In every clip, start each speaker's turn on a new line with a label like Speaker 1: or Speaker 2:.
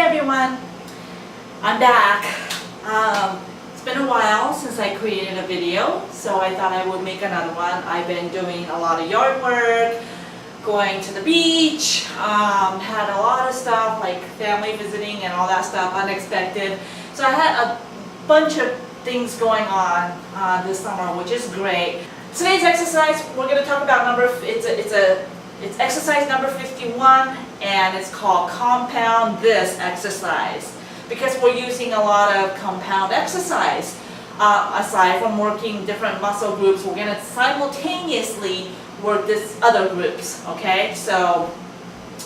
Speaker 1: everyone, I'm back. It's been a while since I created a video, so I thought I would make another one. I've been doing a lot of yard work, going to the beach, had a lot of stuff like family visiting and all that stuff, unexpected. So I had a bunch of things going on this summer, which is great. Today's exercise, we're going to talk about it's exercise number 51, and it's called compound this exercise, because we're using a lot of compound exercise. Aside from working different muscle groups, we're going to simultaneously work this other groups, okay? So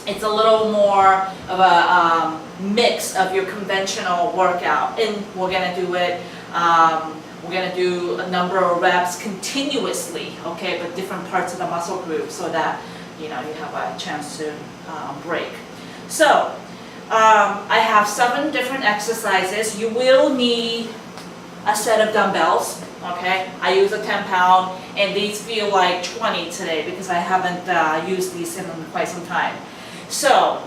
Speaker 1: it's a little more of a mix of your conventional workout, and we're going to do it, we're going to do a number of reps continuously, okay, but different parts of the muscle group so that you have a chance to break. So I have 7 different exercises. You will need a set of dumbbells, okay? I use a 10-pound, and these feel like 20 today because I haven't used these in quite some time. So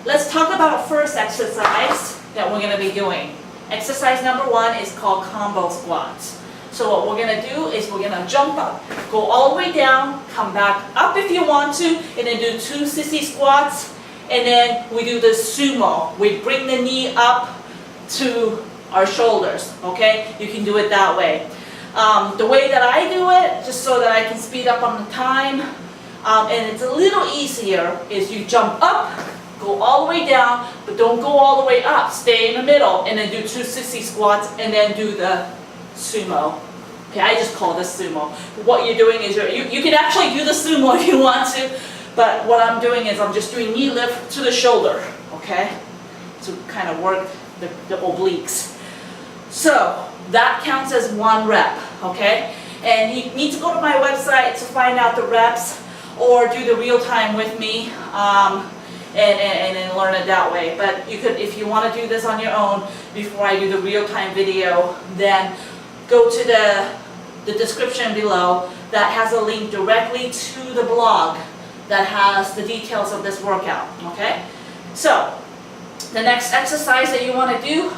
Speaker 1: let's talk about first exercise that we're going to be doing. Exercise number 1 is called combo squats. So what we're going to do is we're going to jump up, go all the way down, come back up if you want to, and then do 2 sissy squats, and then we do the sumo. We bring the knee up to our shoulders, okay? You can do it that way. The way that I do it, just so that I can speed up on the time, and it's a little easier, is you jump up, go all the way down, but don't go all the way up. Stay in the middle, and then do 2 sissy squats, and then do the sumo. Okay, I just call this sumo. What you're doing is you can actually do the sumo if you want to, but what I'm doing is I'm just doing knee lift to the shoulder, okay, to kind of work the obliques. So that counts as 1 rep, okay, and you need to go to my website to find out the reps or do the real time with me and then learn it that way. But you could, if you want to do this on your own before I do the real time video, then go to the description below. That has a link directly to the blog that has the details of this workout, okay? So, the next exercise that you want to do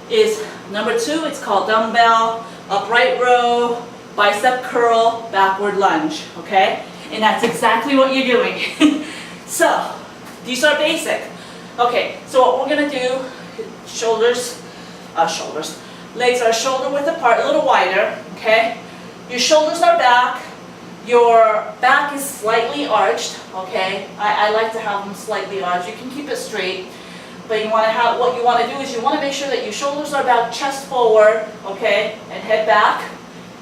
Speaker 1: is number 2. It's called dumbbell, upright row, bicep curl, backward lunge, okay? And that's exactly what you're doing. So, these are basic. Okay, so what we're going to do, legs are shoulder width apart, a little wider, okay? Your shoulders are back, your back is slightly arched, okay? I like to have them slightly arched. You can keep it straight, but what you want to do is you want to make sure that your shoulders are back, chest forward, okay? And head back,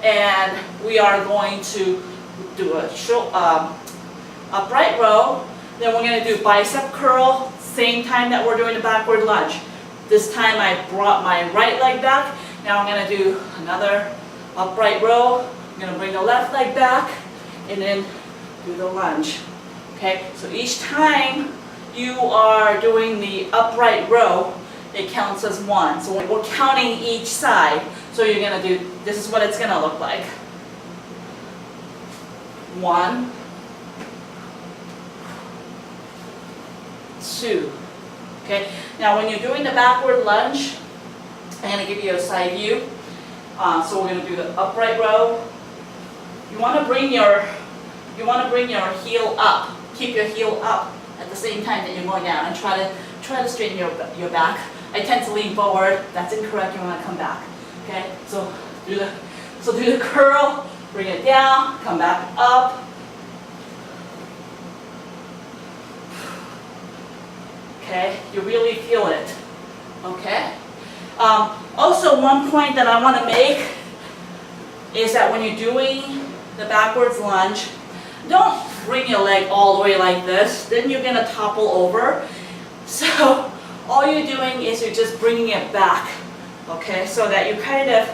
Speaker 1: and we are going to do a upright row. Then we're going to do bicep curl, same time that we're doing the backward lunge. This time I brought my right leg back. Now I'm going to do another upright row. I'm going to bring the left leg back and then do the lunge. Okay, so each time you are doing the upright row, it counts as 1. So we're counting each side. So you're going to do, this is what it's going to look like. 1, 2. Okay. Now when you're doing the backward lunge, I'm going to give you a side view. So we're going to do the upright row. You want to bring your heel up. Keep your heel up at the same time that you're going down, and try to straighten your back. I tend to lean forward. That's incorrect. You want to come back. Okay. So do the curl. Bring it down. Come back up. Okay, you really feel it, okay? Also, one point that I want to make is that when you're doing the backwards lunge, don't bring your leg all the way like this, then you're going to topple over. So, all you're doing is you're just bringing it back, okay? So that you kind of,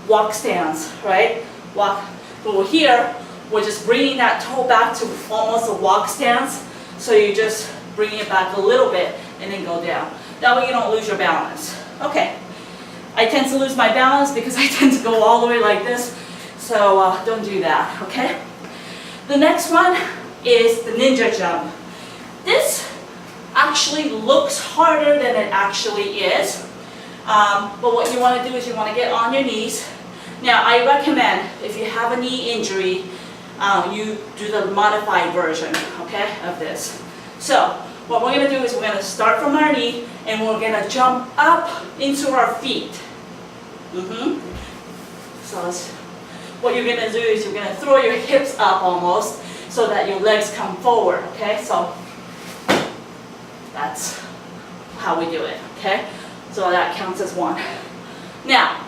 Speaker 1: walk stance, right? Walk. But here, we're just bringing that toe back to almost a walk stance, so you just bringing it back a little bit and then go down. That way you don't lose your balance. Okay, I tend to lose my balance because I tend to go all the way like this, so don't do that, okay? The next one is the ninja jump. This actually looks harder than it actually is. But what you want to do is you want to get on your knees. Now I recommend, if you have a knee injury, you do the modified version, okay, of this. So what we're going to do is we're going to start from our knee and we're going to jump up into our feet. So what you're going to do is you're going to throw your hips up almost so that your legs come forward, okay? So that's how we do it, okay? So that counts as one. Now,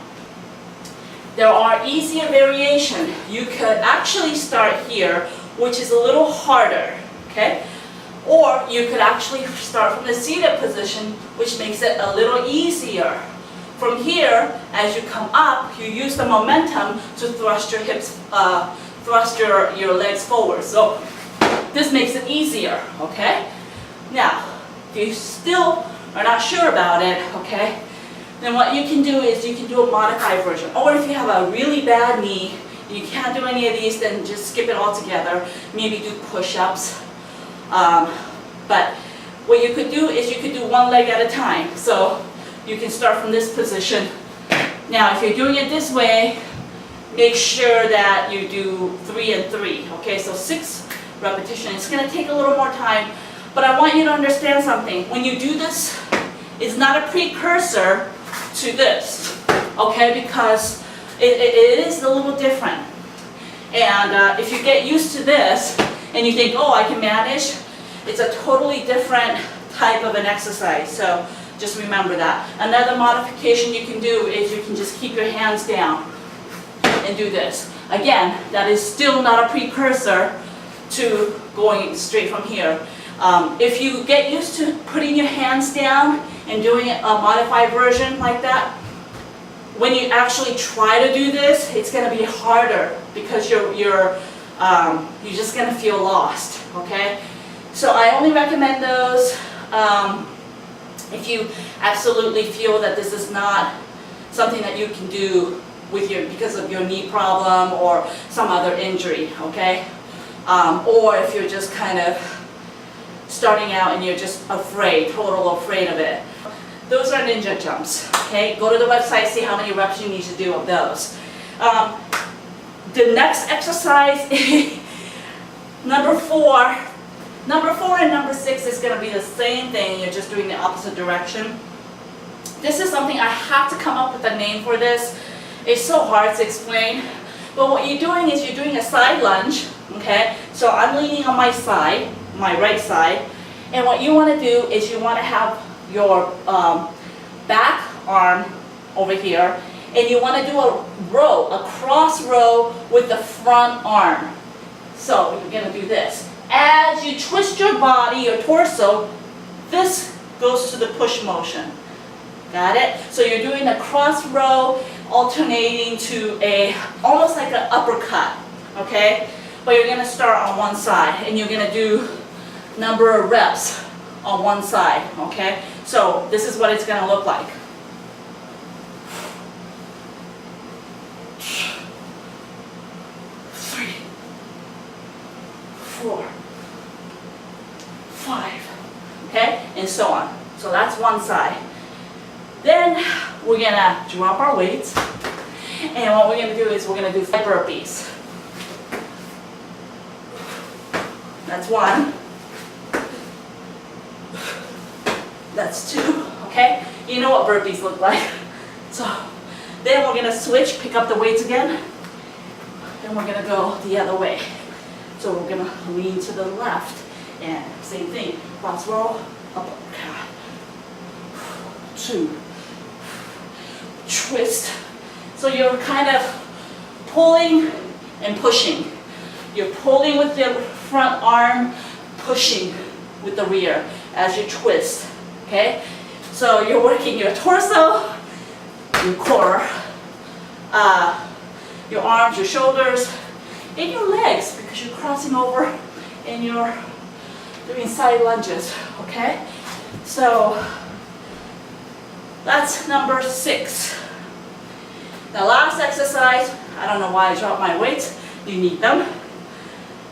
Speaker 1: there are easier variations. You could actually start here, which is a little harder, okay? Or you could actually start from the seated position, which makes it a little easier. From here, as you come up, you use the momentum to thrust your hips, thrust your legs forward. So this makes it easier, okay? Now, if you still are not sure about it, okay, then what you can do is you can do a modified version. Or if you have a really bad knee, you can't do any of these, then just skip it altogether. Maybe do push-ups. But what you could do is you could do one leg at a time. So you can start from this position. Now, if you're doing it this way, make sure that you do 3 and 3. Okay, so 6 repetitions. It's going to take a little more time, but I want you to understand something. When you do this, it's not a precursor to this, okay, because it is a little different. And if you get used to this and you think, oh, I can manage, it's a totally different type of an exercise. So just remember that. Another modification you can do is you can just keep your hands down and do this. Again, that is still not a precursor to going straight from here. If you get used to putting your hands down and doing a modified version like that, when you actually try to do this, it's going to be harder because you're just going to feel lost, okay? So I only recommend those if you absolutely feel that this is not something that you can do with because of your knee problem or some other injury, okay? Or if you're just kind of starting out and you're just afraid, total afraid of it. Those are ninja jumps, okay? Go to the website, see how many reps you need to do of those. The next exercise, number 4 and number 6 is going to be the same thing, you're just doing the opposite direction. This is something I have to come up with a name for this. It's so hard to explain. But what you're doing is you're doing a side lunge, okay? So I'm leaning on my side, my right side. And what you want to do is you want to have your back arm over here. And you want to do a row, a cross row with the front arm. So you're going to do this. As you twist your body, your torso, this goes to the push motion. Got it? So you're doing a cross row alternating to almost like an uppercut, okay? But you're going to start on one side and you're going to do number of reps on one side, okay? So this is what it's going to look like. 3, 4, 5, okay? And so on. So that's one side. Then we're going to drop our weights. And what we're going to do is we're going to do 5 burpees. That's 1. That's 2, okay? You know what burpees look like. So then we're going to switch, pick up the weights again. And we're going to go the other way. So we're going to lean to the left. And same thing, cross row, uppercut. 2. Twist. So you're kind of pulling and pushing. You're pulling with the front arm, pushing with the rear as you twist. Okay? So you're working your torso, your core, your arms, your shoulders, and your legs because you're crossing over and you're doing side lunges. Okay? So that's number 6. The last exercise, I don't know why I dropped my weights, you need them,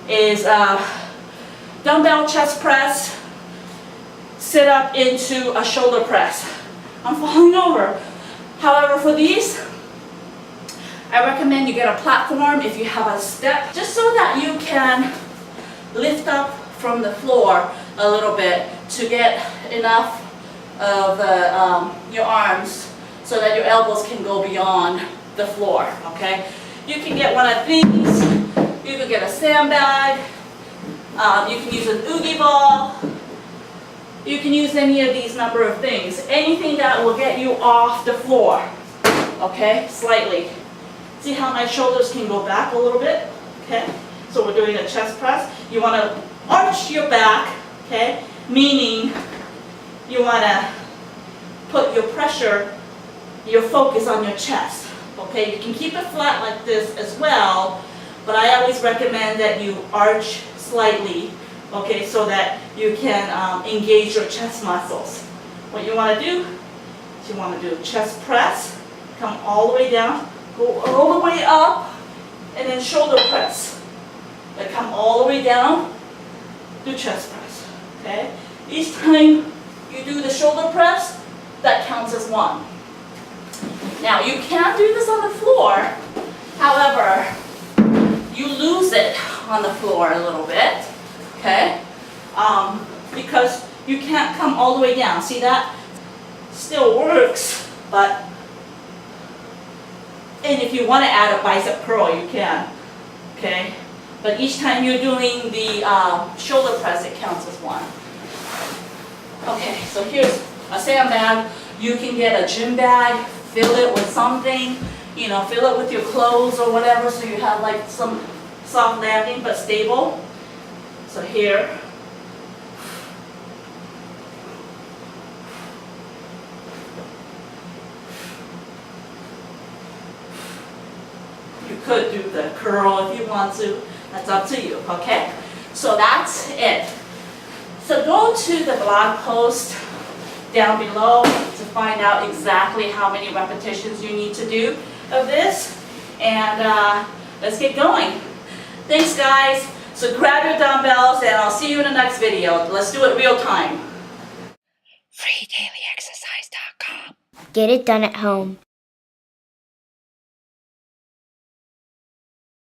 Speaker 1: is dumbbell chest press, sit up into a shoulder press. I'm falling over. However, for these, I recommend you get a platform if you have a step, just so that you can lift up from the floor a little bit to get enough of your arms so that your elbows can go beyond the floor, okay? You can get one of these, you can get a sandbag, you can use an oogie ball, you can use any of these number of things. Anything that will get you off the floor, okay, slightly. See how my shoulders can go back a little bit, okay? So we're doing a chest press. You want to arch your back, okay? Meaning you want to put your pressure, your focus on your chest, okay? You can keep it flat like this as well, but I always recommend that you arch slightly, okay, so that you can engage your chest muscles. What you want to do is you want to do chest press, come all the way down, go all the way up, and then shoulder press. Then come all the way down, do chest press, okay? Each time you do the shoulder press, that counts as one. Now, you can do this on the floor, however, you lose it on the floor a little bit, okay? Because you can't come all the way down. See that? Still works, but, and if you want to add a bicep curl, you can, okay? But each time you're doing the shoulder press, it counts as one. Okay, so here's a sandbag. You can get a gym bag, fill it with something, you know, fill it with your clothes or whatever, so you have like some soft landing but stable. So here. You could do the curl if you want to. That's up to you, okay? So that's it. So go to the blog post down below to find out exactly how many repetitions you need to do of this. And let's get going. Thanks, guys. So grab your dumbbells and I'll see you in the next video. Let's do it real time.
Speaker 2: FreeDailyExercise.com. Get it done at home.